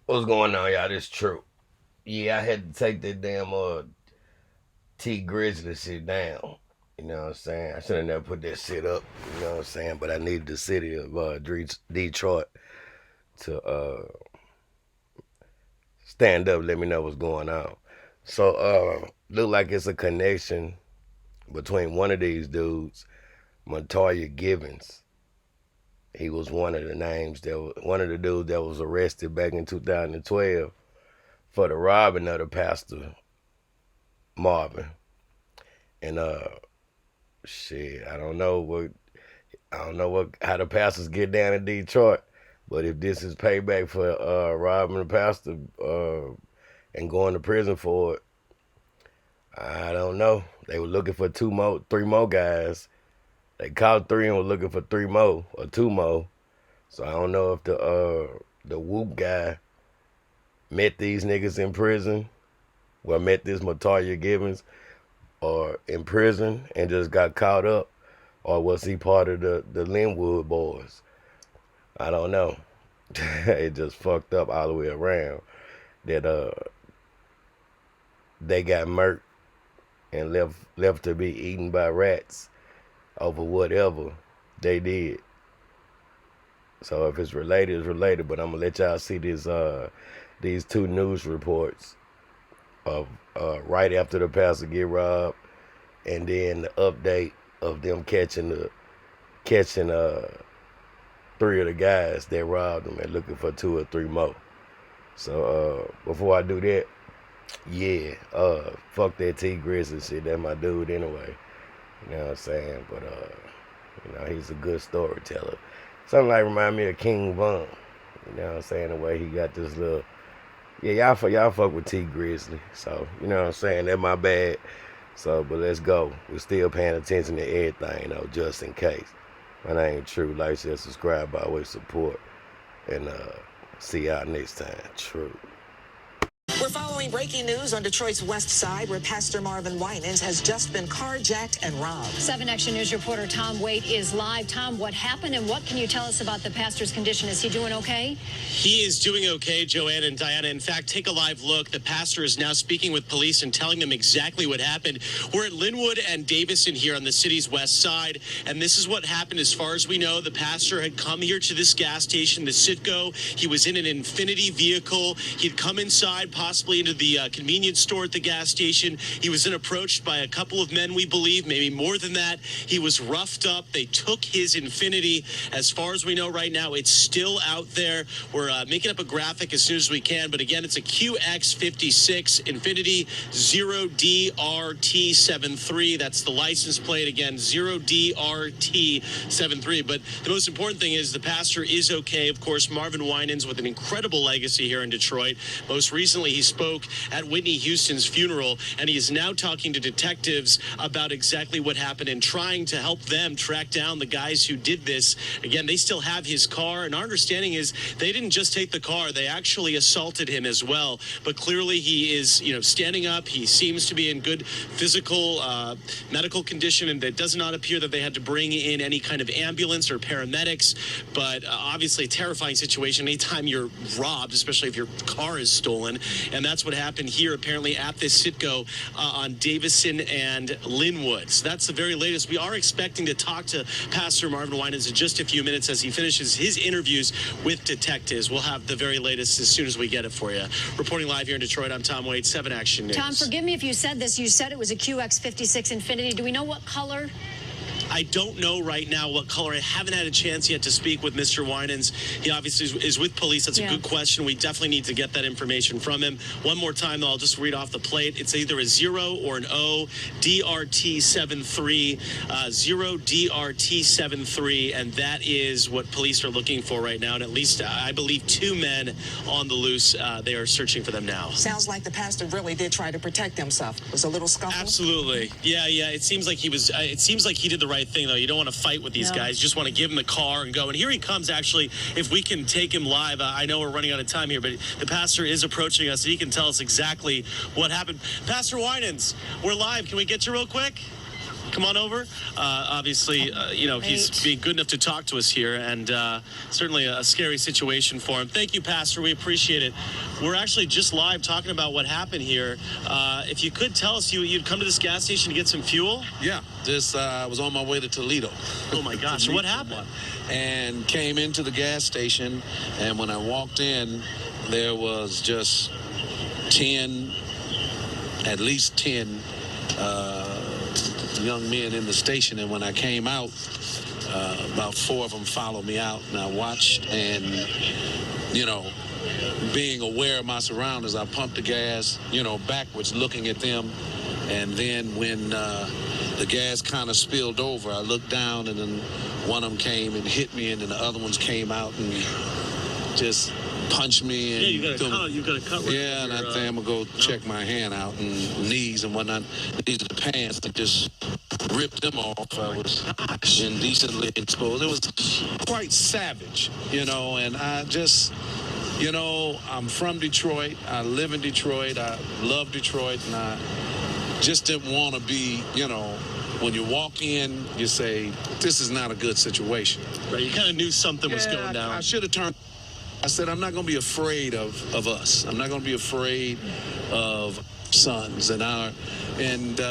What's going on, y'all? This true. Yeah, I had to take that damn T Grizzly shit down. You know what I'm saying? I should have never put that shit up. You know what I'm saying? But I needed the city of Detroit to stand up, let me know what's going on. So look like it's a connection between one of these dudes, Montoya Gibbons. He was one of the names that was one of the dudes that was arrested back in 2012 for the robbing of the pastor Marvin. And shit, I don't know what how the pastors get down in Detroit, but if this is payback for robbing the pastor and going to prison for it, I don't know. They were looking for three more guys. They caught three and were looking for three more or two more. So I don't know if the Whoop guy met these niggas in prison, well met this Mataria Gibbons, or in prison and just got caught up, or was he part of the Linwood boys? I don't know. It just fucked up all the way around that they got murked and left to be eaten by rats over whatever they did. So if it's related, it's related. But I'm gonna let y'all see these two news reports of right after the pastor get robbed, and then the update of them catching three of the guys that robbed them and looking for two or three more. So before I do that, yeah, fuck that T Grizzly shit. That's my dude anyway. You know what I'm saying? But he's a good storyteller. Something like remind me of King Von. You know what I'm saying? The way he got this little, yeah, y'all fuck with T Grizzly. So you know what I'm saying? That's my bad. So, but let's go. We're still paying attention to everything, though, just in case. My name True. Like, share, subscribe, always support, and see y'all next time. True. We're following breaking news on Detroit's west side, where Pastor Marvin Winans has just been carjacked and robbed. 7 Action News reporter Tom Waite is live. Tom, what happened and what can you tell us about the pastor's condition? Is he doing okay? He is doing okay, Joanne and Diana. In fact, take a live look. The pastor is now speaking with police and telling them exactly what happened. We're at Linwood and Davison here on the city's west side, and this is what happened. As far as we know, the pastor had come here to this gas station, the Citgo. He was in an Infinity vehicle. He'd come inside, possibly into the convenience store at the gas station. He was then approached by a couple of men, we believe, maybe more than that. He was roughed up. They took his Infinity. As far as we know right now, it's still out there. We're making up a graphic as soon as we can, but again, it's a QX56 Infinity 0DRT73. That's the license plate again, 0DRT73. But the most important thing is the pastor is okay. Of course, Marvin Winans with an incredible legacy here in Detroit. Most recently, he spoke at Whitney Houston's funeral, and he is now talking to detectives about exactly what happened and trying to help them track down the guys who did this. Again, they still have his car, and our understanding is they didn't just take the car, they actually assaulted him as well. But clearly he is, standing up. He seems to be in good physical, medical condition, and it does not appear that they had to bring in any kind of ambulance or paramedics. But obviously a terrifying situation anytime you're robbed, especially if your car is stolen. And that's what happened here apparently at this Citgo on Davison and Linwood. So that's the very latest. We are expecting to talk to Pastor Marvin Winans in just a few minutes as he finishes his interviews with detectives. We'll have the very latest as soon as we get it for you. Reporting live here in Detroit, I'm Tom Waite, 7 Action News. Tom, forgive me if you said this. You said it was a QX56 Infinity. Do we know what color? I don't know right now what color. I haven't had a chance yet to speak with Mr. Winans. He obviously is with police. That's a good question. We definitely need to get that information from him. One more time, though, I'll just read off the plate. It's either a 0 or an O, DRT73, 0DRT73, and that is what police are looking for right now. And at least, I believe, 2 men on the loose. They are searching for them now. Sounds like the pastor really did try to protect himself. It was a little scuffle. Absolutely. Yeah. It seems like he was. It seems like he did the right thing, though. You don't want to fight with these guys. You just want to give him the car and go. And here he comes, actually. If we can take him live, I know we're running out of time here, but the pastor is approaching us. So he can tell us exactly what happened. Pastor Winans, we're live. Can we get you real quick? come on over. Obviously, he's being good enough to talk to us here, and certainly a scary situation for him. Thank you, Pastor. We appreciate it. We're actually just live talking about what happened here. If you could tell us, you'd come to this gas station to get some fuel? Yeah, I was on my way to Toledo. Oh, my gosh. What happened? And came into the gas station, and when I walked in, there was just at least 10 young men in the station. And when I came out, about 4 of them followed me out, and I watched, and, being aware of my surroundings, I pumped the gas, backwards, looking at them. And then when the gas kind of spilled over, I looked down, and then one of them came and hit me, and then the other ones came out and just punched me. And you got a cut. Yeah, and I think I'm going to go check my hand out and knees and whatnot. These are the pants that just ripped them off. I was indecently exposed. It was quite savage, and I just... I'm from Detroit. I live in Detroit. I love Detroit, and I just didn't want to be, when you walk in, you say, this is not a good situation. Right, you kind of knew something was going down. I should have turned. I said, I'm not going to be afraid of us. I'm not going to be afraid of sons and our. And do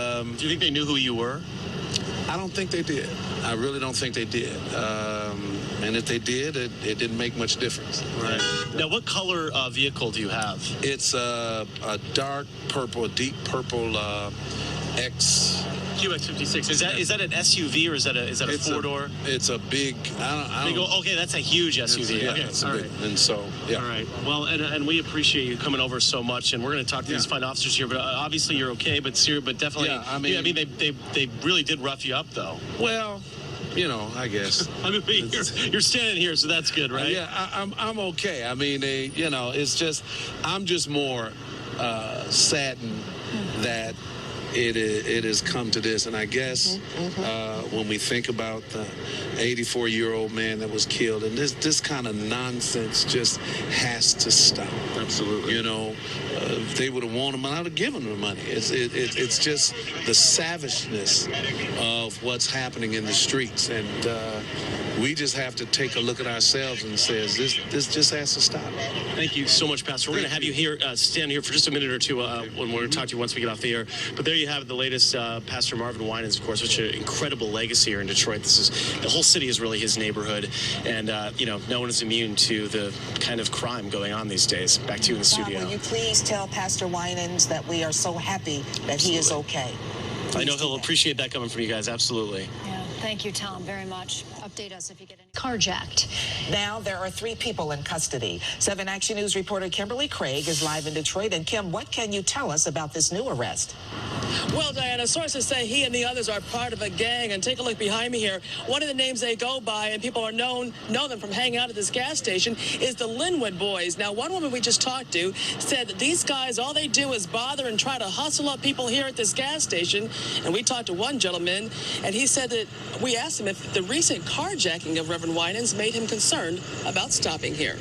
you think they knew who you were? I don't think they did. I really don't think they did. And if they did, it didn't make much difference. Right. Now, what color vehicle do you have? It's a dark purple, a deep purple QX56. Is that an SUV or is that a four-door? It's a big. Okay, that's a huge SUV. Okay, all right. And so, yeah. All right. Well, and we appreciate you coming over so much, and we're going to talk to these fine officers here. But obviously you're okay, but definitely. Yeah, I mean, they really did rough you up, though. Well, I guess. I mean, you're standing here, so that's good, right? Yeah, I'm okay. I mean, it's just, I'm just more saddened that it has come to this. And I guess when we think about the 84-year-old man that was killed, and this kind of nonsense just has to stop. Absolutely. If they would have wanted him, I'd have given them the money. It's just the savageness of what's happening in the streets. And we just have to take a look at ourselves and say, this just has to stop. Thank you so much, Pastor. We're going to have you here, stand here for just a minute or two when we're going to talk to you once we get off the air. But there you have the latest Pastor Marvin Winans, of course, which is an incredible legacy here in Detroit. The whole city is really his neighborhood. And, no one is immune to the kind of crime going on these days. Back to you in the studio. Will you please tell Pastor Winans that we are so happy that he is okay? I know he'll appreciate that coming from you guys. Absolutely. Yeah, thank you, Tom, very much. Update us if you get any carjacked. Now there are 3 people in custody. 7 Action News reporter Kimberly Craig is live in Detroit. And Kim, what can you tell us about this new arrest? Well, Diana, sources say he and the others are part of a gang. And take a look behind me here. One of the names they go by, and people know them from hanging out at this gas station, is the Linwood Boys. Now, one woman we just talked to said that these guys, all they do is bother and try to hustle up people here at this gas station. And we talked to one gentleman, and he said that we asked him if the recent carjacking of Reverend Winans made him concerned about stopping here.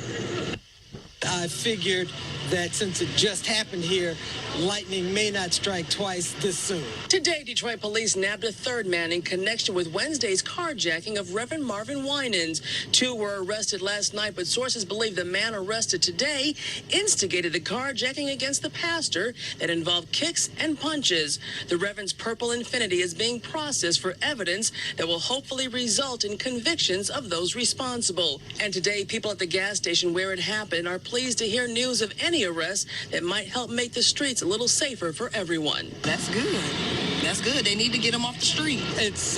I figured that since it just happened here, lightning may not strike twice this soon. Today, Detroit police nabbed a 3rd man in connection with Wednesday's carjacking of Reverend Marvin Winans. 2 were arrested last night, but sources believe the man arrested today instigated the carjacking against the pastor that involved kicks and punches. The Reverend's purple Infiniti is being processed for evidence that will hopefully result in convictions of those responsible. And today, people at the gas station where it happened are pleased to hear news of any arrests that might help make the streets a little safer for everyone. That's good. That's good. They need to get them off the street. It's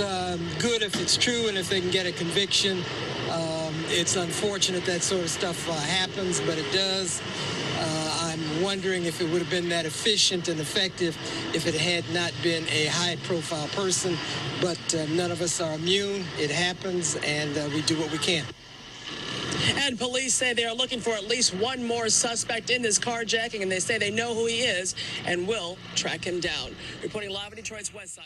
good if it's true and if they can get a conviction. It's unfortunate that sort of stuff happens, but it does. I'm wondering if it would have been that efficient and effective if it had not been a high-profile person. But none of us are immune. It happens, and we do what we can. And police say they are looking for at least one more suspect in this carjacking, and they say they know who he is and will track him down. Reporting live on Detroit's West Side.